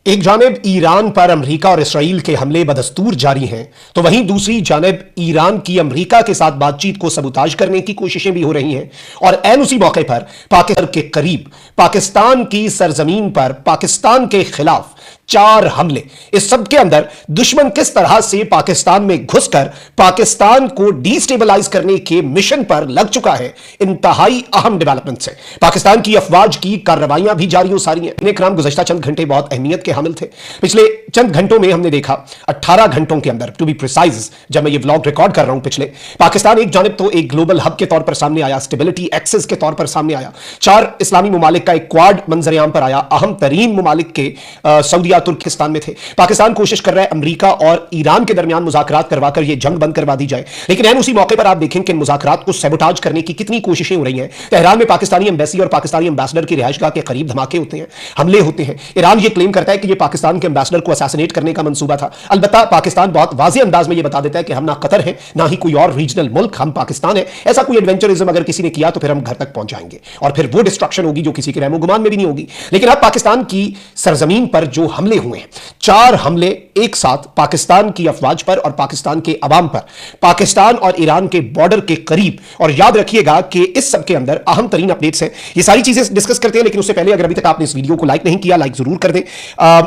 ایک जानिब ईरान पर अमरीका और इसराइल के हमले बदस्तूर जारी हैं, तो वहीं दूसरी जानिब ईरान की अमरीका के साथ बातचीत को सबूताज करने की कोशिशें भी हो रही हैं। और ऐन उसी मौके पर पाकिस्तान के करीब पाकिस्तान की सरजमीन पर पाकिस्तान के खिलाफ 4 हमले, इस सब के अंदर दुश्मन किस तरह से पाकिस्तान में घुसकर पाकिस्तान को डिस्टेबलाइज करने के मिशन पर लग चुका है, इंतहाई अहम डेवलपमेंट्स है। पाकिस्तान की अफवाज की कार्रवाइयां भी जारी हो सारी हैं। इन्हें गुज़श्ता चंद घंटे बहुत अहमियत के हामिल थे। पिछले चंद घंटों में हमने देखा 18 घंटों के अंदर, टू बी प्रिसाइज, जब मैं ये व्लॉग रिकॉर्ड कर रहा हूं पिछले, पाकिस्तान एक जानिब तो एक ग्लोबल हब के तौर पर सामने आया, स्टेबिलिटी एक्सेस के तौर पर सामने आया, 4 इस्लामी मुमालिक का एक क्वाड मंजरेआम पर आया, अहम तरीन मुमालिक के सऊदीया तुर्किस्तान में थे। पाकिस्तान कोशिश कर रहा है अमरीका और ईरान के दरमियान मुज़ाकरात करवाकर यह जंग बंद करवा दी जाए, लेकिन ऐन उसी मौके पर आप देखें कि मुज़ाकरात को सैबोटाज करने की कितनी कोशिशें हो रही हैं। तेहरान में पाकिस्तानी एम्बेसी और पाकिस्तानी एम्बेसडर की रिहाइशगाह के करीब धमाके होते हैं, हमले होते हैं। ईरान ये क्लेम करता है कि ये पाकिस्तान के एम्बेसडर को असैसिनेट करने का मंसूबा था। अलबत्ता पाकिस्तान बहुत वाज़े अंदाज में ये बता देता है कि हम ना कतर है ना ही कोई और रीजनल मुल्क, हम पाकिस्तान है। ऐसा कोई एडवेंचरिज्म अगर किसी ने किया तो फिर हम घर तक पहुंच जाएंगे और फिर वो डिस्ट्रक्शन होगी जो किसी के रहमो गुमान में भी नहीं होगी। लेकिन अब पाकिस्तान की सरजमीन पर जो हमले हुए हैं, 4 हमले एक साथ पाकिस्तान की अफवाज पर और पाकिस्तान के अवाम पर, पाकिस्तान और ईरान के बॉर्डर के करीब। और याद रखिएगा कि इस सब के अंदर अहम तरीन अपडेट्स हैं, ये सारी चीजें डिस्कस करते हैं। लेकिन उससे पहले अगर अभी तक आपने इस वीडियो को लाइक नहीं किया, लाइक जरूर कर दें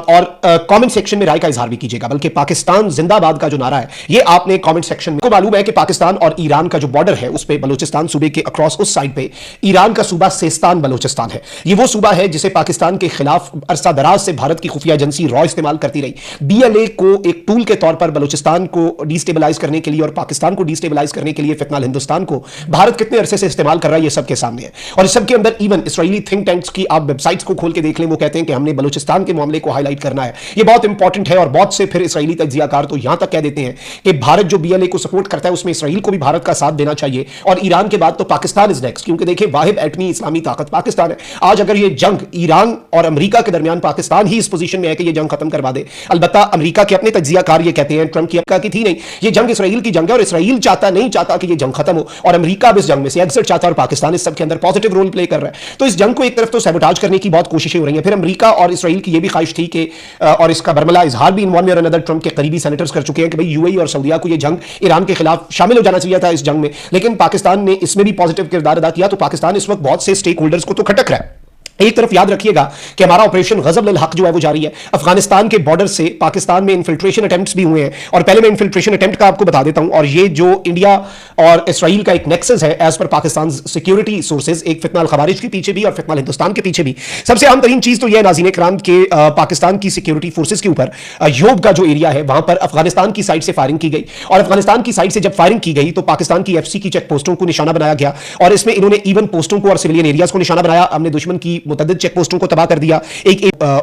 और कमेंट सेक्शन में राय का इजहार भी कीजिएगा। बल्कि पाकिस्तान जिंदाबाद का जो नारा है ये आपने कमेंट सेक्शन में, को मालूम है कि पाकिस्तान और ईरान का जो बॉर्डर है उस पे बलूचिस्तान सूबे के अक्रॉस उस साइड पे ईरान का सूबा सिस्तान बलूचिस्तान है। ये वो सूबा है जिसे पाकिस्तान के खिलाफ अरसा दराज से भारत की खुफिया एजेंसी रॉ इस्तेमाल करती रही। बीएलए को एक टूल के तौर पर बलूचिस्तान को डिस्टेबलाइज करने के लिए और पाकिस्तान को डिस्टेबलाइज करने के लिए फिलहाल हिंदुस्तान को भारत कितने अरसे से इस्तेमाल कर रहा है ये सबके सामने है। और इस सब के अंदर इवन इसराइली थिंक टैंक्स की आप वेबसाइट्स को खोल के देख लें, वो कहते हैं कि हमने बलूचिस्तान के मामले को हाईलाइट करना है, ये बहुत इंपॉर्टेंट है। और बहुत से फिर इसराइली तज्जियाकार तो यहां तक कह देते हैं कि भारत जो बीएलए को सपोर्ट करता है उसमें इसराइल को भी भारत का साथ देना चाहिए और ईरान के बाद तो पाकिस्तान इज नेक्स्ट, क्योंकि देखिए वाहिद एटमी इस्लामी ताकत पाकिस्तान है। आज अगर ये जंग ईरान और अमेरिका के दरमियान पाकिस्तान ही इस पोजीशन में है कि ये जंग खत्म करवा दे। अलबत्ता अमेरिका के अपने तज्जियाकार ये कहते हैं, ट्रंप की थी नहीं, ये जंग इसराइल की जंग है और इसराइल नहीं चाहता कि ये जंग खत्म हो और अमेरिका इस जंग में से एग्जिट चाहता है और पाकिस्तान इस सब के अंदर पॉजिटिव रोल प्ले कर रहा है। तो इस जंग को एक तरफ तो सैबोटाज करने की बहुत कोशिशें हो रही हैं, फिर अमेरिका और इसराइल की ये भी ख्वाहिश थी कि और इसका बरमला इजहार भी इन वन वे और अनदर ट्रंप के करीबी सेनेटर्स कर चुके हैं कि भाई यूएई और सऊदीया को ये जंग ईरान के खिलाफ शामिल हो जाना चाहिए था इस जंग में। लेकिन पाकिस्तान ने इसमें भी पॉजिटिव किरदार अदा किया। तो पाकिस्तान इस वक्त बहुत से स्टेक होल्डर्स को तो खटक रहा है। एक तरफ याद रखिएगा कि हमारा ऑपरेशन गजब लिल हक जो है वो जारी है। अफगानिस्तान के बॉर्डर से पाकिस्तान में इन्फिल्ट्रेशन अटेम्प्ट्स भी हुए हैं और पहले मैं इन्फिल्ट्रेशन अटेम्प्ट का आपको बता देता हूं। और ये जो इंडिया और इसराइल का एक नेक्सस है as per Pakistan security sources, एक फितनाल खवारिज के पीछे भी और फितनाल हिंदुस्तान के पीछे भी सबसे अहम तरीन चीज तो यह नाज़रीन इकराम के पाकिस्तान की सिक्योरिटी फोर्सेज के ऊपर योब का जो एरिया है वहां पर अफगानिस्तान की साइड से फायरिंग की गई और अफगानिस्तान की साइड से जब फायरिंग की गई तो पाकिस्तान की एफसी की चेक पोस्टों को निशाना बनाया गया और इसमें इन्होंने इवन पोस्टों को और सिविलियन एरियाज को निशाना बनाया। हमने दुश्मन की मुतअद्दिद चेक पोस्टों तबाह कर दिया,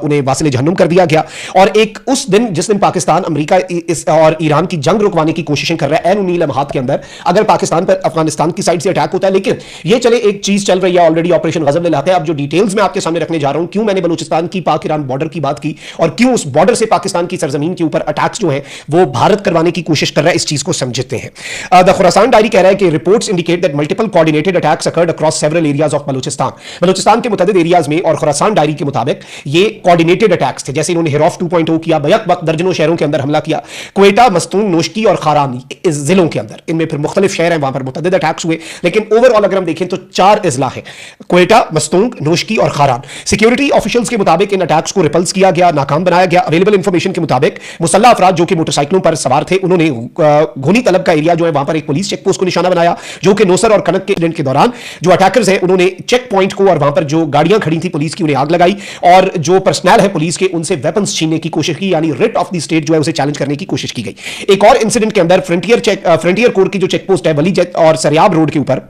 उन्हें वासिल जहन्नुम कर दिया गया। और एक उस दिन जिस दिन पाकिस्तान अमेरिका और ईरान की जंग रुकवाने की कोशिशें कर रहा है, ऐन उन्हीं लम्हात के अंदर अगर पाकिस्तान पर अफगानिस्तान की साइड से अटैक होता है। लेकिन ये चले एक चीज चल रही है ऑलरेडी, ऑपरेशन गजब लिल हक है। अब जो डिटेल्स मैं आपके सामने रखने जा रहा हूं, क्यों मैंने बलूचिस्तान की पाक ईरान बॉर्डर की बात की और क्यों उस बॉर्डर से पाकिस्तान की सरजमीन के ऊपर अटैक्स जो है वो भारत करवाने की कोशिश कर रहा है, इस चीज को समझते हैं। द खुरासान डायरी कह रहा है कि reports indicate that multiple coordinated attacks occurred across several areas of Balochistan के मुतअद्दिद एरियाज में। और खुरासान डायरी के मुताबिक ये कोऑर्डिनेटेड अटैक्स थे, जैसे इन्होंने हिरौफ 2.0 किया, बैक वक्त दर्जनों शहरों के अंदर हमला किया, क्वेटा, मस्तून, नोशकी और खारान इस जिलों के अंदर, इनमें फिर मुख्तलिफ शहर हैं वहां पर मुतअद्दिद अटैक्स हुए। लेकिन ओवरऑल अगर हम देखें तो 4 इजला है, क्वेटा, मस्तून, नोशकी और खारान। सिक्योरिटी ऑफिशियल्स के मुताबिक इन अटैक्स को रिपल्स किया गया, नाकाम बनाया गया। अवेलेबल इंफॉर्मेशन के मुताबिक मुसल्लह अफराद जो कि मोटरसाइकिलों पर सवार थे उन्होंने घोनी तलब का एरिया जो है वहां पर एक पुलिस चेक पोस्ट को निशाना बनाया, जो कि नौसर और कनक के इंसिडेंट के दौरान जो अटैकर्स हैं उन्होंने चेक पॉइंट को और वहां पर जो गाड़ियां खड़ी थी पुलिस की उन्हें आग लगाई और जो पर्सनल है पुलिस के उनसे वेपन्स छीनने की कोशिश की, यानी रिट ऑफ द स्टेट जो है उसे चैलेंज करने की कोशिश की गई। एक और इंसिडेंट के अंदर फ्रंटियर कोर की जो चेक पोस्ट है वलीजत और सरियाब रोड के ऊपर,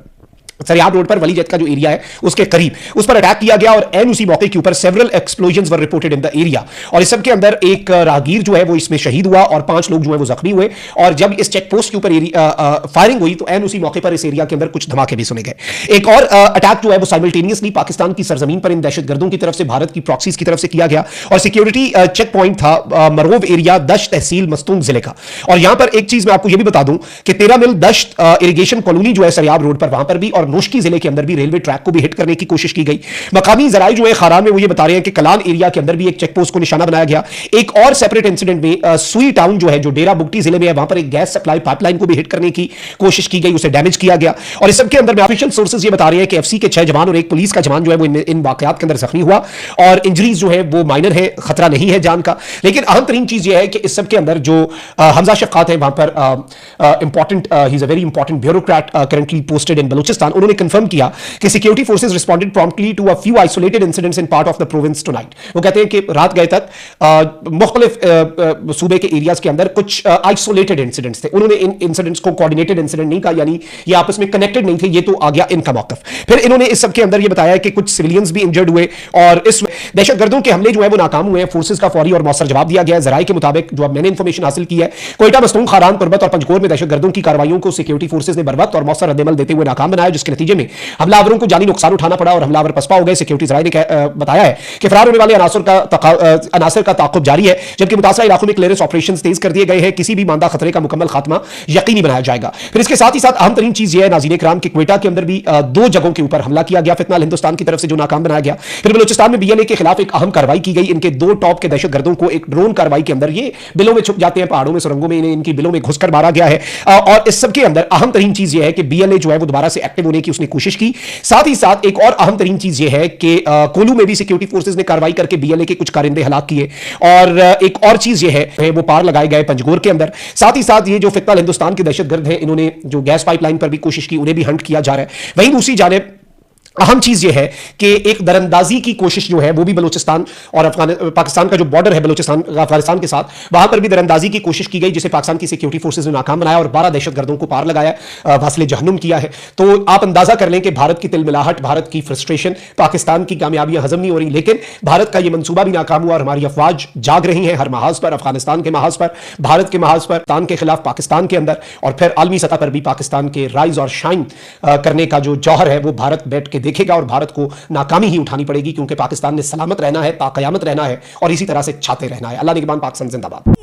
सरियाब रोड पर वलीजत का जो एरिया है उसके करीब उस पर अटैक किया गया और एन उसी मौके के ऊपर several explosions were reported in the area. और इस सब के अंदर एक राहगीर जो है वो इसमें शहीद हुआ और 5 लोग जो है वो जख्मी हुए। और जब इस चेक पोस्ट के ऊपर फायरिंग हुई तो एन उसी मौके पर इस एरिया के अंदर कुछ धमाके भी सुने गए। एक और अटैक जो है वो साइमल्टेनियसली पाकिस्तान की सरजमीन पर इन दहशतगर्दों की तरफ से भारत की प्रॉक्सीज की तरफ से किया गया और सिक्योरिटी चेक पॉइंट था मरोव एरिया, दश्त तहसील मस्तून जिले का। और यहां पर एक चीज मैं आपको यह भी बता दूं कि 13 मिल दश्त इरिगेशन कॉलोनी जो है सरियाब रोड पर, वहां पर भी और नोशकी जिले के अंदर भी रेलवे ट्रैक को भी हिट करने की कोशिश की गई। मकामी जराये जो है खारान में वो ये बता रहे हैं कि कलान एरिया के अंदर भी एक चेक पोस्ट को निशाना बनाया गया। एक और सेपरेट इंसिडेंट में सुई टाउन जो है, जो डेरा बुगटी जिले में है, वहां पर एक गैस सप्लाई पाइपलाइन को भी हिट करने की कोशिश की गई, उसे डैमेज किया गया। और इस सबके अंदर ऑफिशियल सोर्सेज ये बता रहे हैं कि एफसी के 6 जवान और एक पुलिस का जवान जो है वो इन वाकयात के अंदर जख्मी हुआ और इंजरीज जो है वो माइनर है, खतरा नहीं है जान का। लेकिन अहम तरीन चीज ये है कि इस सब के अंदर जो हमजा शक्कात है वहां पर important, he is a very important bureaucrat currently posted in Balochistan, उन्होंने कंफर्म किया कि security forces responded promptly to a few isolated incidents in part of the province tonight. वो कहते हैं कि रात गए तक मुख्तलिफ सूबे के एरियाज के अंदर कुछ आइसोलेटेड इंसिडेंट्स थे। उन्होंने इन इंसिडेंट्स को कोऑर्डिनेटेड इंसिडेंट नहीं कहा, यानी ये आपस में कनेक्टेड नहीं थे, ये तो आ गया इनका मौकफ। फिर इन्होंने इस सब के अंदर ये बताया कि कुछ सिविलियंस भी इंजर्ड हुए और इस दहशतगर्दों के हमले जो है वो नाकाम हुए हैं। फोर्सेज का फौरी और मौसर जवाब दिया गया है। जराये के मुताबिक जो अब मैंने इंफॉर्मेशन हासिल की है, कोयटा, मस्तूंग, खारान, तुर्बत और पंजकोर में दहशतगर्दों की कार्रवाइयों को सिक्योरिटी फोर्सेज ने बरवक्त और मौसर रद्देमल देते हुए नाकाम बनाया, जिसके नतीजे में हमलावरों को जानी नुकसान उठाना पड़ा और हमलावर पसपा हो गए। सिक्योरिटी जराये ने बताया है कि फरार होने वाले अनासर का ताक़ुब जारी है, जबकि मुतासरा इलाकों में क्लियरेंस ऑपरेशंस तेज कर दिए गए हैं। किसी भी मानदा खतरे का मुकम्मल खात्मा यकीनी बनाया जाएगा। फिर इसके साथ ही साथ अहम तरीन चीज यह है नाज़रीन इकराम कि क्वेटा के अंदर भी 2 जगहों के ऊपर हमला किया गया, फितना हिंदुस्तान की तरफ से जो नाकाम बनाया गया। फिर बलूचिस्तान में बीएलए के खिलाफ एक अहम कार्रवाई की गई। इनके 2 टॉप के दहशतगर्दों को एक ड्रोन कार्रवाई के अंदर, ये बिलों में छुप जाते हैं, पहाड़ों में, सुरंगों में, इनकी बिलों में घुसकर मारा गया है। और इस सब के अंदर अहम तरीन चीज यह है कि बीएलए जो है वो दोबारा से एक्टिव होने की उसने कोशिश की। साथ ही साथ एक और अहम तरीन चीज यह है कि कोलू में भी सिक्योरिटी फोर्सेज ने कार्रवाई करके बीएलए के कुछ कारिंदे हलाक किए। और एक और चीज यह है वो पार लगाए गए पंजगोर के अंदर। साथ ही साथ ये जो फितना हिंदुस्तान के दहशतगर्द हैं, इन्होंने जो गैस पाइपलाइन पर भी कोशिश की, उन्हें भी हंट किया जा रहा है। वहीं दूसरी जानिब अहम चीज यह है कि एक दरअंदाजी की कोशिश जो है वो भी बलूचिस्तान और पाकिस्तान का जो बॉर्डर है बलूचिस्तान अफगानिस्तान के साथ, वहां पर भी दरअंदाजी की कोशिश की गई, जिसे पाकिस्तान की सिक्योरिटी फोर्सेज ने नाकाम बनाया और 12 दहशतगर्दों को पार लगाया, फासले जहन्नुम किया है। तो आप अंदाजा कर लें कि भारत की तिलमिलाहट, भारत की फ्रस्ट्रेशन, पाकिस्तान की कामयाबियां हजम नहीं हो रही, लेकिन भारत का यह मंसूबा भी नाकाम हुआ और हमारी अफवाज जाग रही है हर महाज पर, अफगानिस्तान के महाज पर, भारत के महाज पर, पाकिस्तान के खिलाफ पाकिस्तान के अंदर, और फिर आलमी सतह पर भी पाकिस्तान के राइज और शाइन करने का जो जौहर है वो भारत बैठ के देखेगा और भारत को नाकामी ही उठानी पड़ेगी, क्योंकि पाकिस्तान ने सलामत रहना है, ताक़यामत रहना है और इसी तरह से छाते रहना है। अल्लाह निगहबान, पाकिस्तान जिंदाबाद।